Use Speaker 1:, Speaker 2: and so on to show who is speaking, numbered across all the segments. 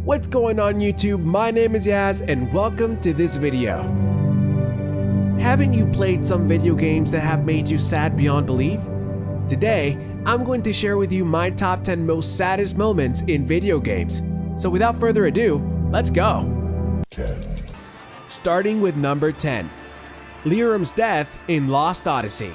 Speaker 1: What's going on YouTube? My name is Yaz and welcome to this video. Haven't you played some video games that have made you sad beyond belief? Today, I'm going to share with you my top 10 most saddest moments in video games. So without further ado, let's go! 10. Starting with number 10. Lyram's death in Lost Odyssey.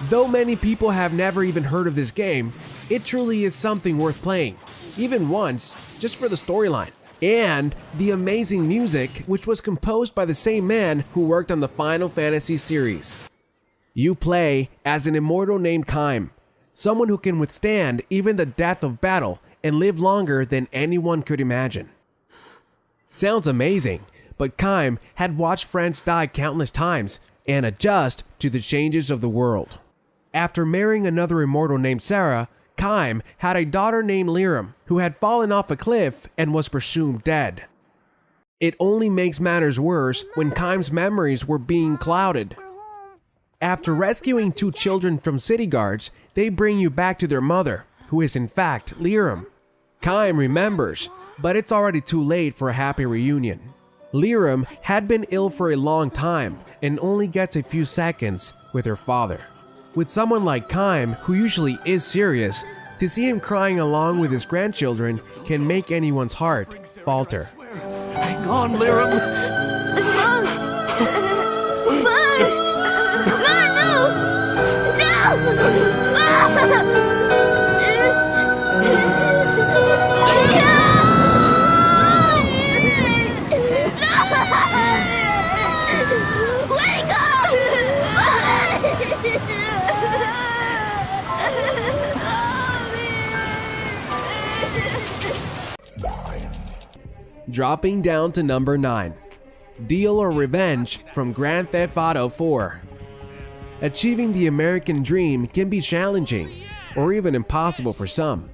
Speaker 1: Though many people have never even heard of this game, it truly is something worth playing, even once, just for the storyline. And the amazing music, which was composed by the same man who worked on the Final Fantasy series. You play as an immortal named Kaim, someone who can withstand even the death of battle and live longer than anyone could imagine. Sounds amazing, but Kaim had watched friends die countless times and adjust to the changes of the world. After marrying another immortal named Sarah, Kaim had a daughter named Lyram who had fallen off a cliff and was presumed dead. It only makes matters worse when Kaim's memories were being clouded. After rescuing two children from city guards, they bring you back to their mother, who is in fact Lyram. Kaim remembers, but it's already too late for a happy reunion. Lyram had been ill for a long time and only gets a few seconds with her father. With someone like Kaim, who usually is serious, to see him crying along with his grandchildren can make anyone's heart falter.
Speaker 2: Hang on, Lyram!
Speaker 3: Mom!
Speaker 1: Dropping down to number 9. Deal or Revenge from Grand Theft Auto 4. Achieving the American dream can be challenging, or even impossible for some.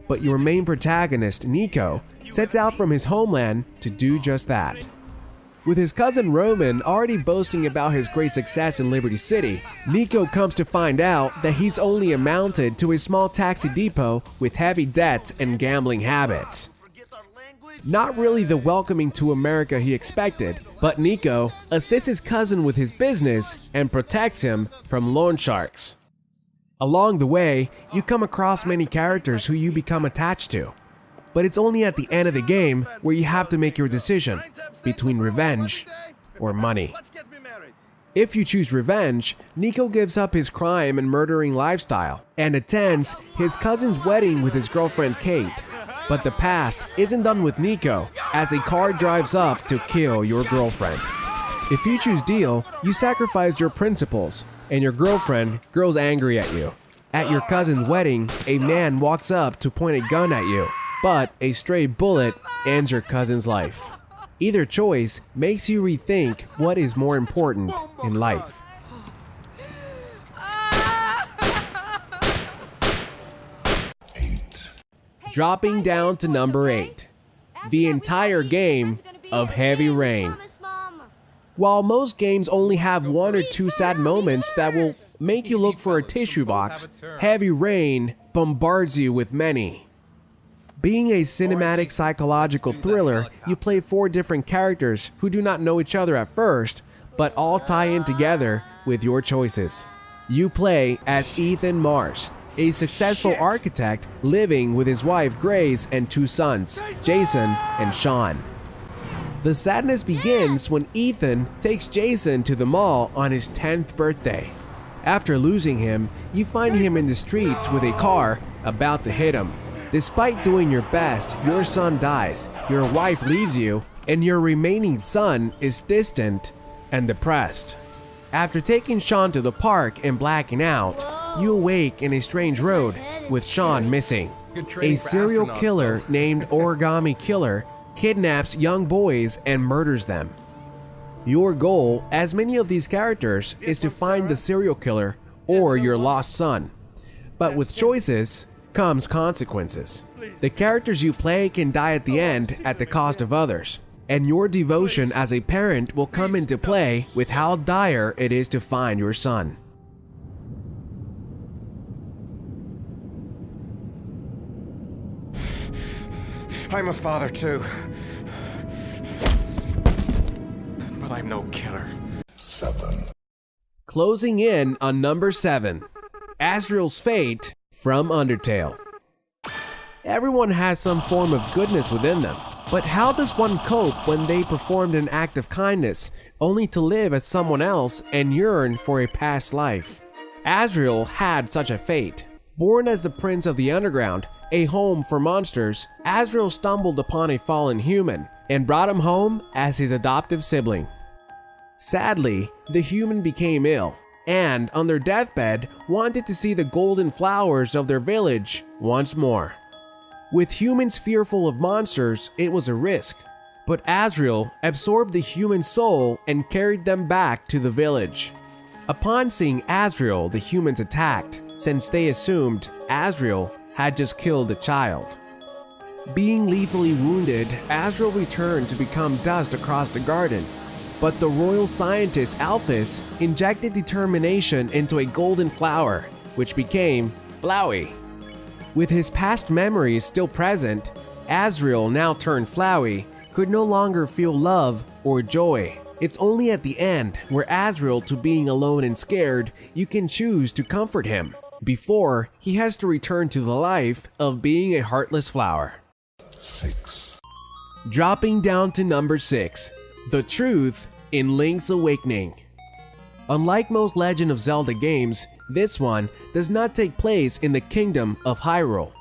Speaker 1: But your main protagonist, Nico, sets out from his homeland to do just that. With his cousin Roman already boasting about his great success in Liberty City, Nico comes to find out that he's only amounted to a small taxi depot with heavy debts and gambling habits. Not really the welcoming to America he expected, but Nico assists his cousin with his business and protects him from loan sharks. Along the way, you come across many characters who you become attached to, but it's only at the end of the game where you have to make your decision between revenge or money. If you choose revenge, Nico gives up his crime and murdering lifestyle and attends his cousin's wedding with his girlfriend Kate. But the past isn't done with Nico, as a car drives up to kill your girlfriend. If you choose Deal, you sacrifice your principles, and your girlfriend grows angry at you. At your cousin's wedding, a man walks up to point a gun at you, but a stray bullet ends your cousin's life. Either choice makes you rethink what is more important in life. Dropping down to number 8. The entire game of Heavy Rain. While most games only have one or two sad moments that will make you look for a tissue box, Heavy Rain bombards you with many. Being a cinematic psychological thriller, you play 4 different characters who do not know each other at first, but all tie in together with your choices. You play as Ethan Mars, a successful architect living with his wife Grace and 2 sons, Jason and Sean. The sadness begins when Ethan takes Jason to the mall on his 10th birthday. After losing him, you find him in the streets with a car about to hit him. Despite doing your best, your son dies, your wife leaves you, and your remaining son is distant and depressed. After taking Sean to the park and blacking out, you awake in a strange road with Sean missing. A serial killer named Origami Killer kidnaps young boys and murders them. Your goal, as many of these characters, is to find the serial killer or your lost son. But with choices comes consequences. The characters you play can die at the end at the cost of others, and your devotion as a parent will come into play with how dire it is to find your son.
Speaker 3: I'm a father too. But I'm no killer.
Speaker 4: 7.
Speaker 1: Closing in on number 7, Azrael's Fate from Undertale. Everyone has some form of goodness within them, but how does one cope when they performed an act of kindness only to live as someone else and yearn for a past life? Azrael had such a fate. Born as the Prince of the Underground, a home for monsters, Azrael stumbled upon a fallen human and brought him home as his adoptive sibling. Sadly, the human became ill, and on their deathbed wanted to see the golden flowers of their village once more. With humans fearful of monsters, it was a risk, but Azrael absorbed the human soul and carried them back to the village. Upon seeing Azrael, the humans attacked, since they assumed Azrael had just killed a child. Being lethally wounded, Azrael returned to become dust across the garden. But the royal scientist Alphys injected determination into a golden flower, which became Flowey. With his past memories still present, Azrael, now turned Flowey, could no longer feel love or joy. It's only at the end, where Azrael, to being alone and scared, you can choose to comfort him, before he has to return to the life of being a heartless flower.
Speaker 4: 6.
Speaker 1: Dropping down to number 6, The Truth in Link's Awakening. Unlike most Legend of Zelda games, this one does not take place in the Kingdom of Hyrule.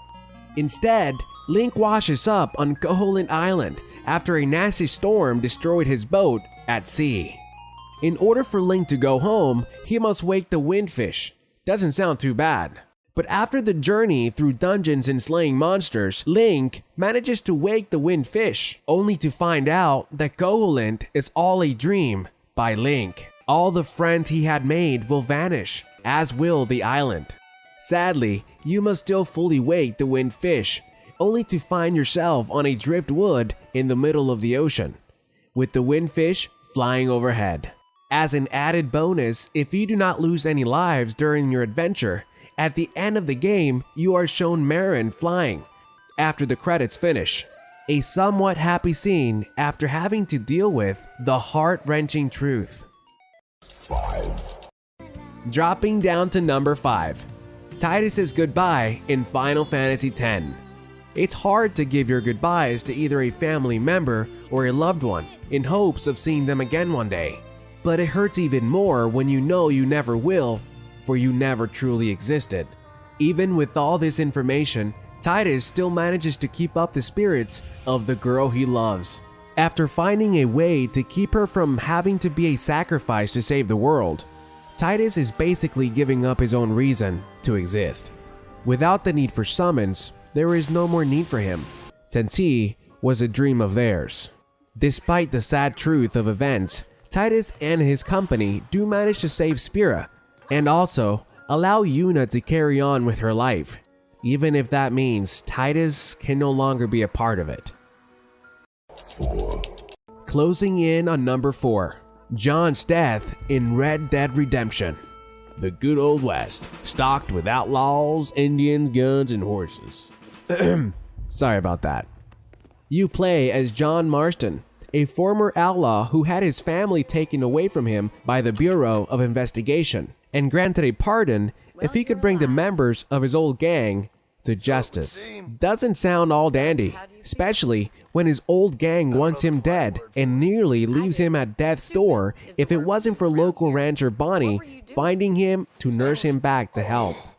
Speaker 1: Instead, Link washes up on Koholint Island after a nasty storm destroyed his boat at sea. In order for Link to go home, he must wake the Windfish. Doesn't sound too bad. But after the journey through dungeons and slaying monsters, Link manages to wake the Windfish, only to find out that Koholint is all a dream by Link. All the friends he had made will vanish, as will the island. Sadly, you must still fully wake the Windfish, only to find yourself on a driftwood in the middle of the ocean, with the Windfish flying overhead. As an added bonus, if you do not lose any lives during your adventure, at the end of the game, you are shown Marin flying after the credits finish. A somewhat happy scene after having to deal with the heart-wrenching truth.
Speaker 4: 5.
Speaker 1: Dropping down to number 5, Tidus's goodbye in Final Fantasy X. It's hard to give your goodbyes to either a family member or a loved one in hopes of seeing them again one day. But it hurts even more when you know you never will, for you never truly existed. Even with all this information, Tidus still manages to keep up the spirits of the girl he loves. After finding a way to keep her from having to be a sacrifice to save the world, Tidus is basically giving up his own reason to exist. Without the need for summons, there is no more need for him, since he was a dream of theirs. Despite the sad truth of events, Tidus and his company do manage to save Spira, and also allow Yuna to carry on with her life, even if that means Tidus can no longer be a part of it.
Speaker 4: 4.
Speaker 1: Closing in on number 4, John's death in Red Dead Redemption. The good old West, stocked with outlaws, Indians, guns, and horses. Sorry about that. You play as John Marston, a former outlaw who had his family taken away from him by the Bureau of Investigation, and granted a pardon if he could bring the members of his old gang to justice. Doesn't sound all dandy, especially when his old gang wants him dead and nearly leaves him at death's door if it wasn't for local rancher Bonnie finding him to nurse him back to health.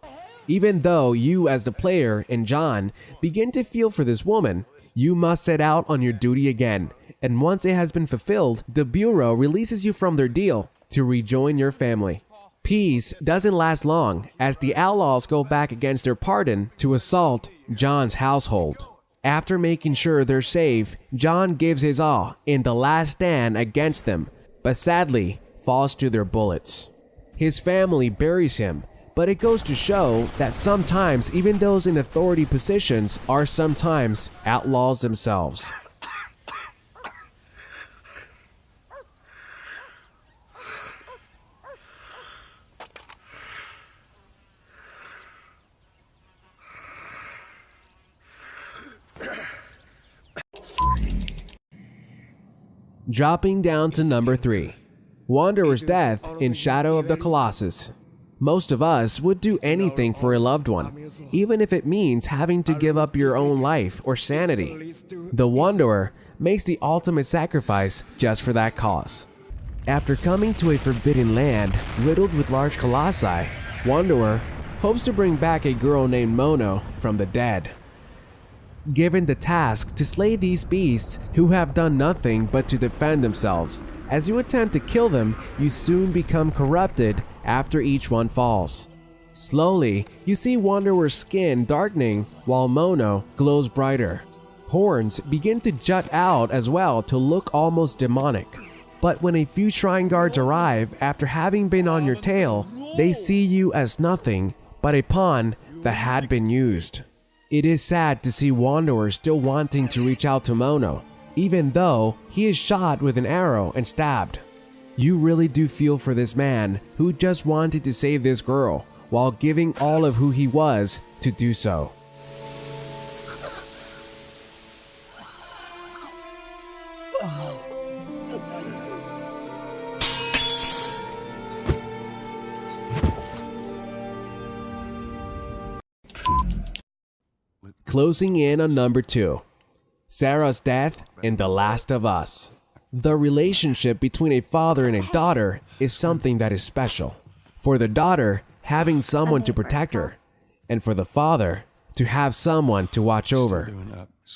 Speaker 1: Even though you as the player and John begin to feel for this woman, you must set out on your duty again, and once it has been fulfilled, the Bureau releases you from their deal to rejoin your family. Peace doesn't last long as the outlaws go back against their pardon to assault John's household. After making sure they're safe, John gives his all in the last stand against them, but sadly falls to their bullets. His family buries him, but it goes to show that sometimes even those in authority positions are sometimes outlaws themselves. Dropping down to number 3. Wanderer's death in Shadow of the Colossus. Most of us would do anything for a loved one, even if it means having to give up your own life or sanity. The Wanderer makes the ultimate sacrifice just for that cause. After coming to a forbidden land riddled with large colossi, Wanderer hopes to bring back a girl named Mono from the dead. Given the task to slay these beasts who have done nothing but to defend themselves, as you attempt to kill them, you soon become corrupted after each one falls. Slowly, you see Wanderer's skin darkening while Mono glows brighter. Horns begin to jut out as well to look almost demonic. But when a few shrine guards arrive after having been on your tail, they see you as nothing but a pawn that had been used. It is sad to see Wanderer still wanting to reach out to Mono, even though he is shot with an arrow and stabbed. You really do feel for this man who just wanted to save this girl while giving all of who he was to do so. Closing in on number 2. Sarah's death in The Last of Us. The relationship between a father and a daughter is something that is special. For the daughter, having someone to protect her, and for the father, to have someone to watch over.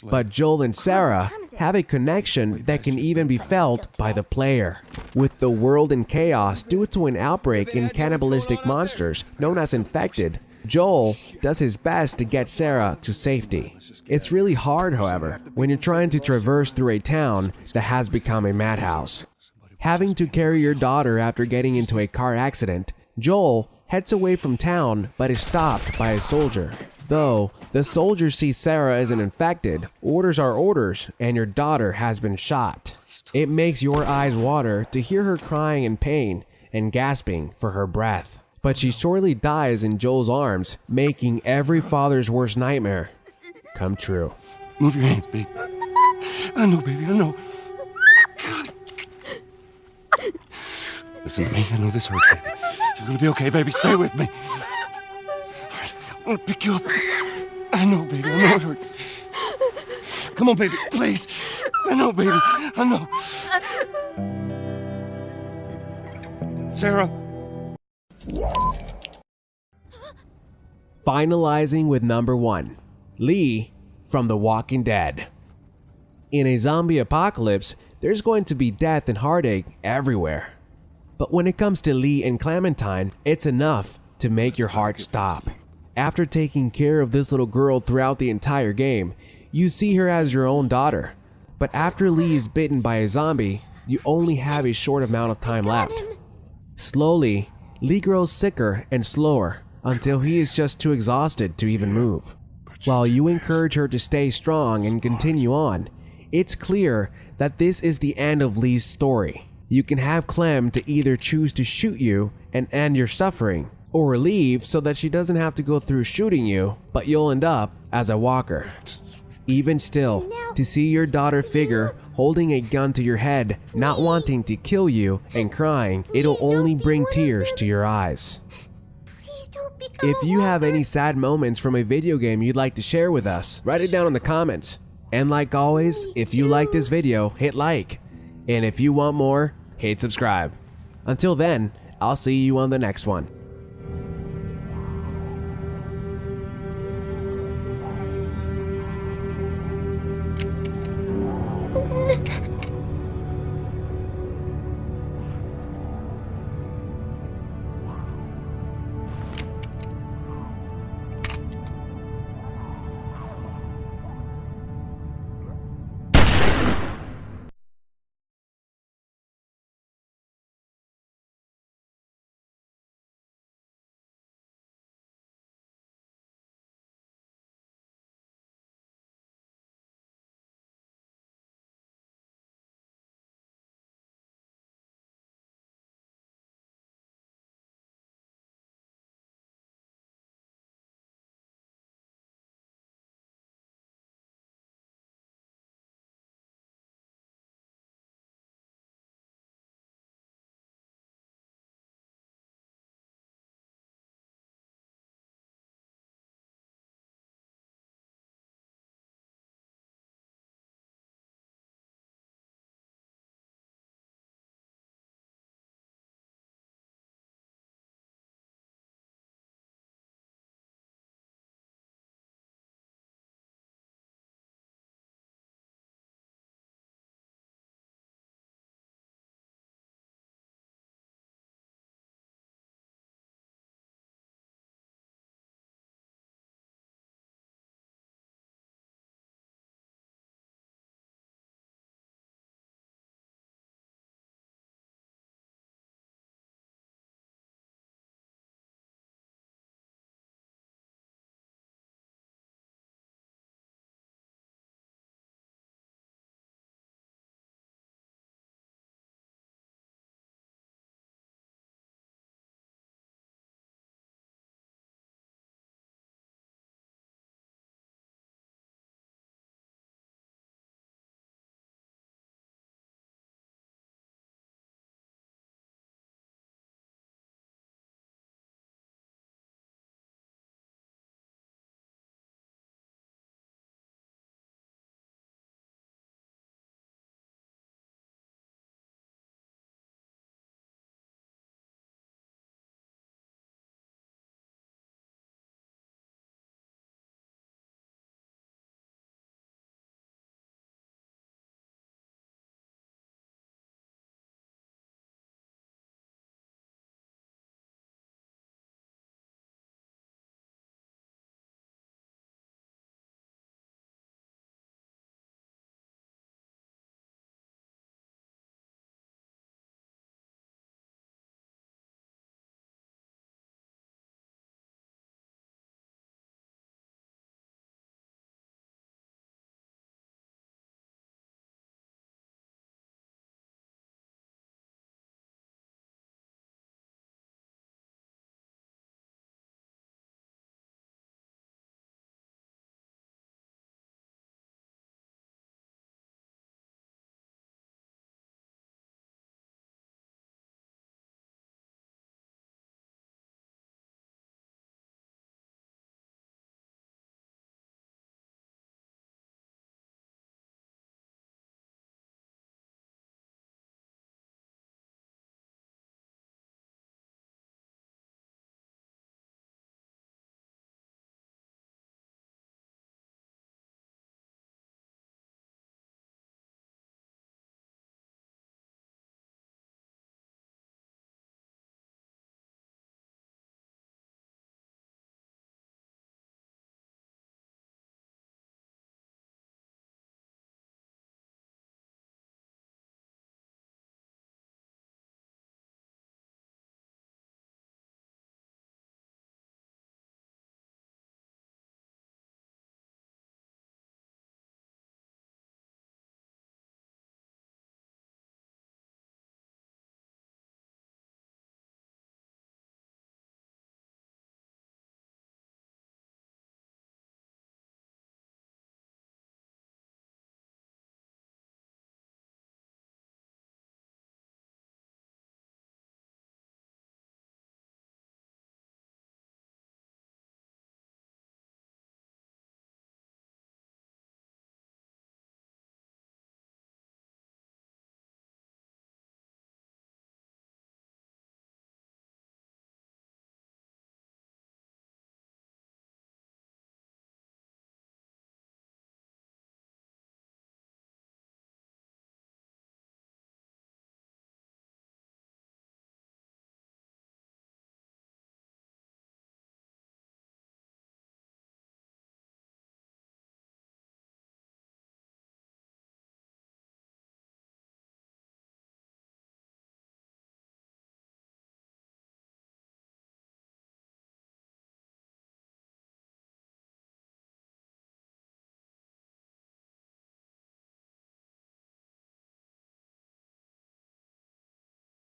Speaker 1: But Joel and Sarah have a connection that can even be felt by the player. With the world in chaos due to an outbreak in cannibalistic monsters known as infected, Joel does his best to get Sarah to safety. It's really hard, however, when you're trying to traverse through a town that has become a madhouse. Having to carry your daughter after getting into a car accident, Joel heads away from town but is stopped by a soldier. Though the soldier sees Sarah as an infected, orders are orders, and your daughter has been shot. It makes your eyes water to hear her crying in pain and gasping for her breath. But she shortly dies in Joel's arms, making every father's worst nightmare come true.
Speaker 2: Move your hands, babe. I know, baby, I know. God. Listen to me, I know this hurts, baby. You're gonna be okay, baby. Stay with me. All right, I'm gonna pick you up. I know, baby, I know it hurts. Come on, baby, please. I know, baby, I know. Sarah.
Speaker 1: Finalizing with number 1. Lee from The Walking Dead. In a zombie apocalypse, there's going to be death and heartache everywhere. But when it comes to Lee and Clementine, it's enough to make your heart stop. After taking care of this little girl throughout the entire game, you see her as your own daughter. But after Lee is bitten by a zombie, you only have a short amount of time left. Slowly, Lee grows sicker and slower until he is just too exhausted to even move. While you encourage her to stay strong and continue on, it's clear that this is the end of Lee's story. You can have Clem to either choose to shoot you and end your suffering, or leave so that she doesn't have to go through shooting you, but you'll end up as a walker. Even still, to see your daughter figure holding a gun to your head, not wanting to kill you and crying, it'll only bring tears to your eyes. If you have any sad moments from a video game you'd like to share with us, write it down in the comments. And like always, if you like this video, hit like. And if you want more, hit subscribe. Until then, I'll see you on the next one.